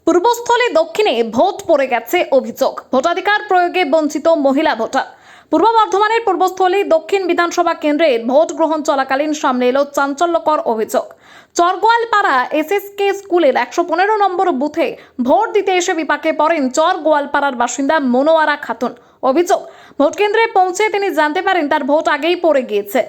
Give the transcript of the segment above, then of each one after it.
পূর্বস্থলী দক্ষিণে ভোট পড়ে গেছে অভিযোগ, ভোটাধিকার প্রয়োগে বঞ্চিত মহিলা ভোটার। পূর্ব বর্ধমানের পূর্বস্থলী দক্ষিণ বিধানসভা কেন্দ্রে ভোট গ্রহণ চলাকালীন সামনে এলো চাঞ্চল্যকর অভিযোগ। চরগোয়ালপাড়া এসএসকে স্কুলের 115 নম্বর বুথে ভোট দিতে এসে বিপাকে পড়েন চরগোয়ালপাড়ার বাসিন্দা মনোয়ারা খাতুন। অভিযোগ, ভোট কেন্দ্রে পৌঁছে তিনি জানতে পারেন তার ভোট আগেই পড়ে গিয়েছে,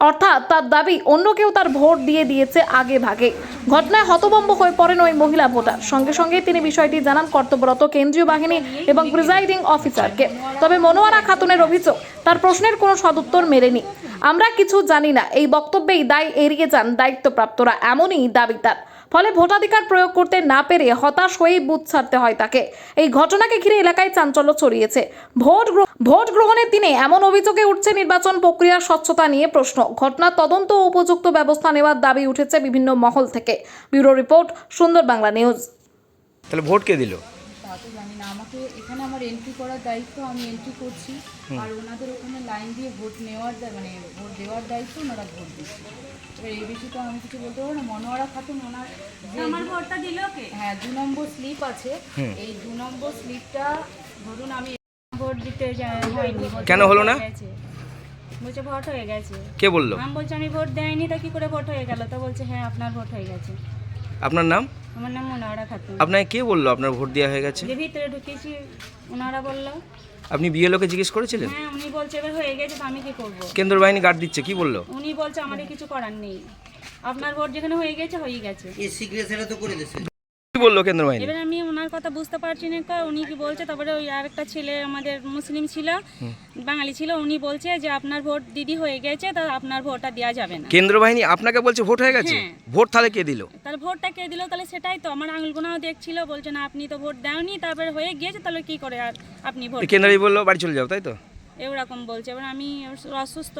অর্থাৎ তার দাবি অন্য কেউ তার ভোট দিয়ে দিয়েছে আগে ভাগে। ঘটনায় হতভম্ব হয়ে পড়েন ওই মহিলা ভোটার। সঙ্গে সঙ্গে তিনি বিষয়টি জানান কর্তব্যরত কেন্দ্রীয় বাহিনী এবং প্রিজাইডিং অফিসারকে। তবে মনোয়ারা খাতুনের অভিযোগ, তার প্রশ্নের কোনো সদুত্তর মেলেনি। আমরা কিছু জানি না, এই বক্তব্যেই দায় এড়িয়ে যান দায়িত্বপ্রাপ্তরা, এমনই দাবি তার। ফলে ভোটাধিকার প্রয়োগ করতে না পেরে হতাশ হয়েই বুথ ছাড়তে হয় তাকে। এই ঘটনাকে ঘিরে এলাকায় চাঞ্চল্য ছড়িয়েছে। ভোট গ্রহণের দিনে এমন অভিযোগে উঠছে নির্বাচন প্রক্রিয়ার স্বচ্ছতা নিয়ে প্রশ্ন। ঘটনার তদন্ত ও উপযুক্ত ব্যবস্থা নেওয়ার দাবি উঠেছে বিভিন্ন মহল থেকে। ব্যুরো রিপোর্ট, সুন্দর বাংলা নিউজ। তাহলে ভোট কে দিল? তা তো জানি না, আমাকে এখানে আমার এন্ট্রি করার দায়িত্ব, আমি এন্ট্রি করছি, আর ওনাদের ওখানে লাইন দিয়ে ভোট নেওয়ার মানে ভোট দেওয়ার দায়িত্ব, ওনারা ভোট দিচ্ছে। এবার এই বেশি তো আমি কিছু বলতে পারবো না। মনোয়ারা খাতুন ওনার আমার ভোটটা দিল কে? হ্যাঁ 2 নম্বর স্লিপ আছে, এই 2 নম্বর স্লিপটা ধরুন আমি ভোট দিতে হয়নি। কেন হলো না? বলছে ভোট হয়ে গেছে। কে বললো? আমি বলছি আমি ভোট দেয়নি, তা কি করে ভোট হয়ে গেল? তো বলছে হ্যাঁ আপনার ভোট হয়ে গেছে। আপনার নাম? আমার নাম মনোয়ারা খাতুন। আপনাকে কে বললো আপনার ভোট দেওয়া হয়ে গেছে? যে ভিতরে ঢুকেছি ওনারা বললো। আপনি বিএলওকে জিজ্ঞেস করেছিলেন? হ্যাঁ উনি বলছে এবার হয়ে গেছে, তো আমি কি করবো? কেন্দ্র বাহিনী গার্ড দিচ্ছে, কি বললো? উনি বলছে আমাদের কিছু করার নেই, আপনার ভোট যেখানে হয়ে গেছে হয়ে গেছে। কি বললো কেন্দ্র বাহিনী? এবার আমি ওনার কথা বুঝতে পারছি না, উনি কি বলছে। তারপরে ওই আরেকটা ছেলে আমাদের মুসলিম ছিল, বাঙালি ছিল, উনি বলছে যে আপনার ভোট দিদি হয়ে গেছে, তা আপনার ভোটটা দেওয়া যাবে না। কেন্দ্র বাহিনী আপনাকে বলছে ভোট হয়ে গেছে? হ্যাঁ। ভোট তাহলে কে দিল? তাহলে ভোটটা কে দিল? তাহলে সেটাই তো আমার আঙুলগুনাও দেখছিল, বলছে না আপনি তো ভোট দেওনি, তারপরে হয়ে গিয়েছে, তাহলে কি করে আর আপনি ভোট? কেন্দ্রই বললো বাড়ি চলে যাও, তাই তো? এরকম বলছে। এবার আমি অসুস্থ,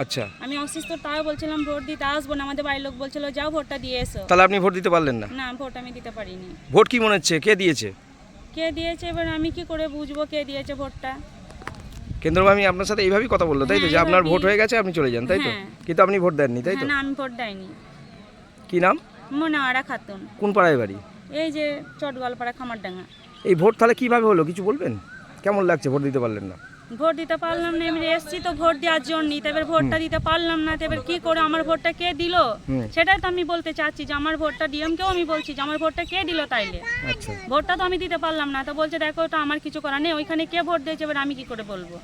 আচ্ছা, আমি অসুস্থ, তাও বলছিলাম ভোট দিতে আসবো না। আমাদের বাড়ির লোক বলছিল যাও ভোটটা দিয়ে এসো। তাহলে আপনি ভোট দিতে পারলেন না? না, ভোট আমি দিতে পারিনি। ভোট কি মনে হচ্ছে কে দিয়েছে? কে দিয়েছে এবার আমি কি করে বুঝবো কে দিয়েছে ভোটটা? কেন্দ্র বাহিনী আপনার সাথে এইভাবেই কথা বললো, তাই তো? যে হ্যাঁ, আপনার ভোট এইভাবেই। হয়ে গেছে, আপনি চলে যান, তাই তো? হ্যাঁ। কিন্তু আপনি ভোট দেননি, তাই তো? না, আমি ভোট দেয়নি। কি নাম? মনোয়ারা খাতুন। কোন পাড়ায় বাড়ি? এই যে চটগোয়ালপাড়া খামারডাঙ্গা। এই ভোট তাহলে কিভাবে হলো কিছু বলবেন? কেমন লাগছে ভোট দিতে পারলেন না? ভোট দিতে পারলাম না, আমি এসছি তো ভোট দেওয়ার জন্যই, তো এবার ভোটটা দিতে পারলাম না, তো এবার কি করে আমার ভোটটা কে দিল সেটাই তো আমি বলতে চাচ্ছি, যে আমার ভোটটা ডিএমকেও আমি বলছি যে আমার ভোটটা কে দিল তাইলে। আচ্ছা, ভোটটা তো আমি দিতে পারলাম না, তো বলছে দেখো ওটা আমার কিছু করার নেই, ওইখানে কে ভোট দিয়েছে এবার আমি কি করে বলবো?